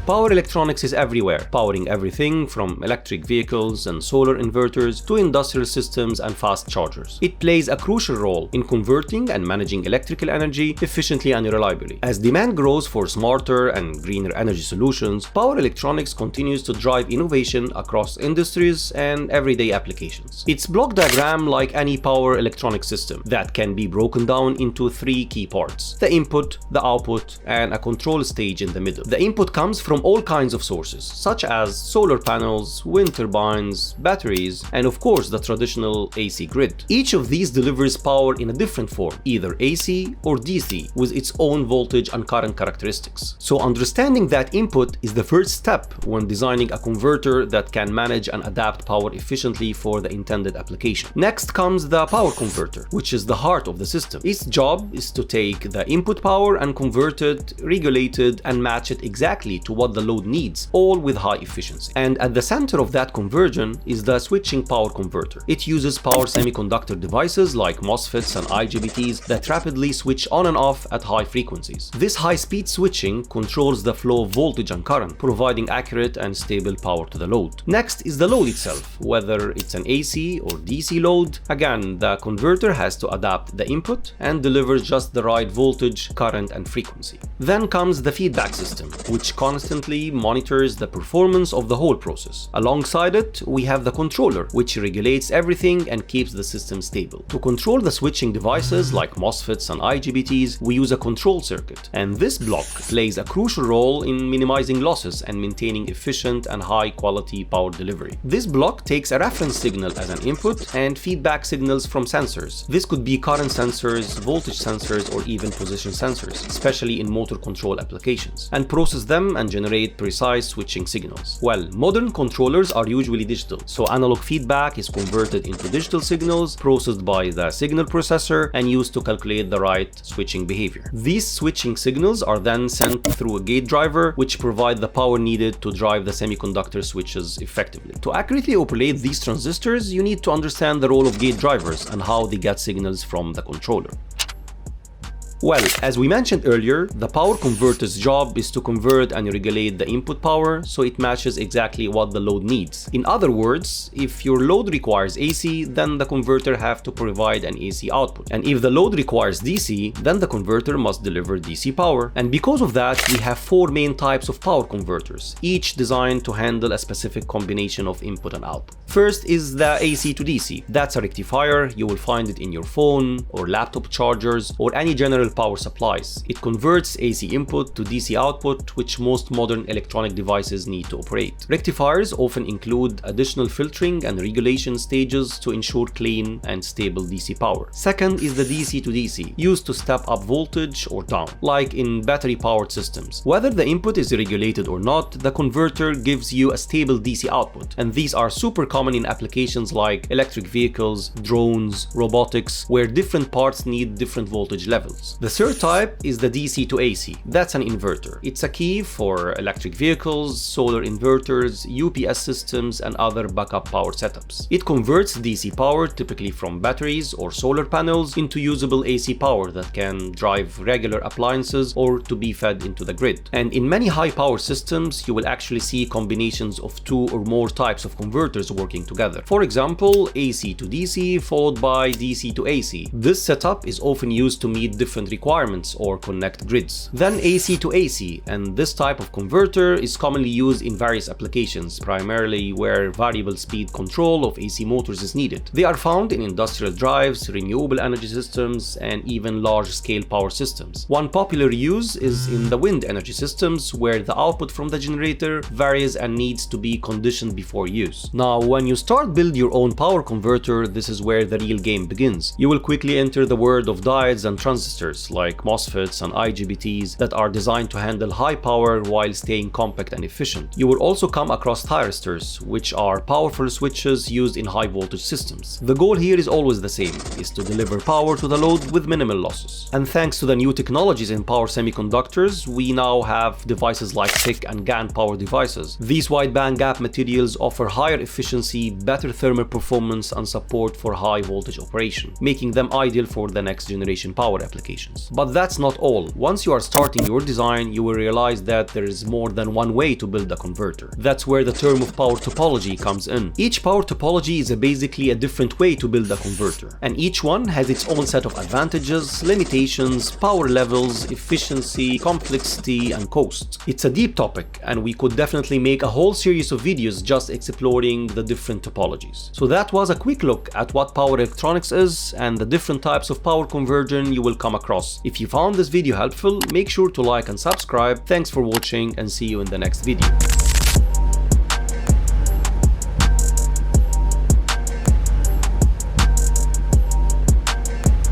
Power electronics is everywhere, powering everything from electric vehicles and solar inverters to industrial systems and fast chargers. It plays a crucial role in converting and managing electrical energy efficiently and reliably. As demand grows for smarter and greener energy solutions, power electronics continues to drive innovation across industries and everyday applications. Its block diagram like any power electronic system that can be broken down into three key parts: the input, the output, and a control stage in the middle. The input comes from all kinds of sources, such as solar panels, wind turbines, batteries, and of course the traditional AC grid. Each of these delivers power in a different form, either AC or DC, with its own voltage and current characteristics. So understanding that input is the first step when designing a converter that can manage and adapt power efficiently for the intended application. Next comes the power converter, which is the heart of the system. Its job is to take the input power and convert it, regulate it, and match it exactly to what the load needs, all with high efficiency. And at the center of that conversion is the switching power converter. It uses power semiconductor devices like MOSFETs and IGBTs that rapidly switch on and off at high frequencies. This high-speed switching controls the flow of voltage and current, providing accurate and stable power to the load. Next is the load itself. Whether it's an AC or DC load, again, the converter has to adapt the input and delivers just the right voltage, current, and frequency. Then comes the feedback system, which constantly monitors the performance of the whole process. Alongside it, we have the controller, which regulates everything and keeps the system stable. To control the switching devices like MOSFETs and IGBTs, we use a control circuit, and this block plays a crucial role in minimizing losses and maintaining efficient and high-quality power delivery. This block takes a reference signal as an input and feedback signals from sensors. This could be current sensors, voltage sensors, or even position sensors, especially in motor control applications, and process them and generate precise switching signals. Well, modern controllers are usually digital, so analog feedback is converted into digital signals processed by the signal processor and used to calculate the right switching behavior. These switching signals are then sent through a gate driver, which provide the power needed to drive the semiconductor switches effectively. To accurately operate these transistors, you need to understand the role of gate drivers and how they get signals from the controller. Well, as we mentioned earlier, the power converter's job is to convert and regulate the input power so it matches exactly what the load needs. In other words, if your load requires AC, then the converter has to provide an AC output. And if the load requires DC, then the converter must deliver DC power. And because of that, we have four main types of power converters, each designed to handle a specific combination of input and output. First is the AC to DC. That's a rectifier. You will find it in your phone or laptop chargers or any general power supplies. It converts AC input to DC output, which most modern electronic devices need to operate. Rectifiers often include additional filtering and regulation stages to ensure clean and stable DC power. Second is the DC to DC, used to step up voltage or down, like in battery-powered systems. Whether the input is regulated or not, the converter gives you a stable DC output, and these are super common in applications like electric vehicles, drones, robotics, where different parts need different voltage levels. The third type is the DC to AC. That's an inverter. It's a key for electric vehicles, solar inverters, UPS systems, and other backup power setups. It converts DC power, typically from batteries or solar panels, into usable AC power that can drive regular appliances or to be fed into the grid. And in many high-power systems, you will actually see combinations of two or more types of converters working together. For example, AC to DC followed by DC to AC. This setup is often used to meet different requirements or connect grids. Then AC to AC, and this type of converter is commonly used in various applications, primarily where variable speed control of AC motors is needed. They are found in industrial drives, renewable energy systems, and even large-scale power systems. One popular use is in the wind energy systems, where the output from the generator varies and needs to be conditioned before use. Now, when you start building your own power converter, this is where the real game begins. You will quickly enter the world of diodes and transistors like MOSFETs and IGBTs that are designed to handle high power while staying compact and efficient. You will also come across thyristors, which are powerful switches used in high voltage systems. The goal here is always the same, is to deliver power to the load with minimal losses. And thanks to the new technologies in power semiconductors, we now have devices like SiC and GaN power devices. These wide bandgap materials offer higher efficiency, better thermal performance, and support for high voltage operation, making them ideal for the next generation power applications. applications. But that's not all. Once you are starting your design, you will realize that there is more than one way to build a converter. That's where the term of power topology comes in. Each power topology is basically a different way to build a converter, and each one has its own set of advantages, limitations, power levels, efficiency, complexity, and cost. It's a deep topic, and we could definitely make a whole series of videos just exploring the different topologies. So that was a quick look at what power electronics is and the different types of power conversion you will come across. If you found this video helpful, make sure to like and subscribe. Thanks for watching, and see you in the next video.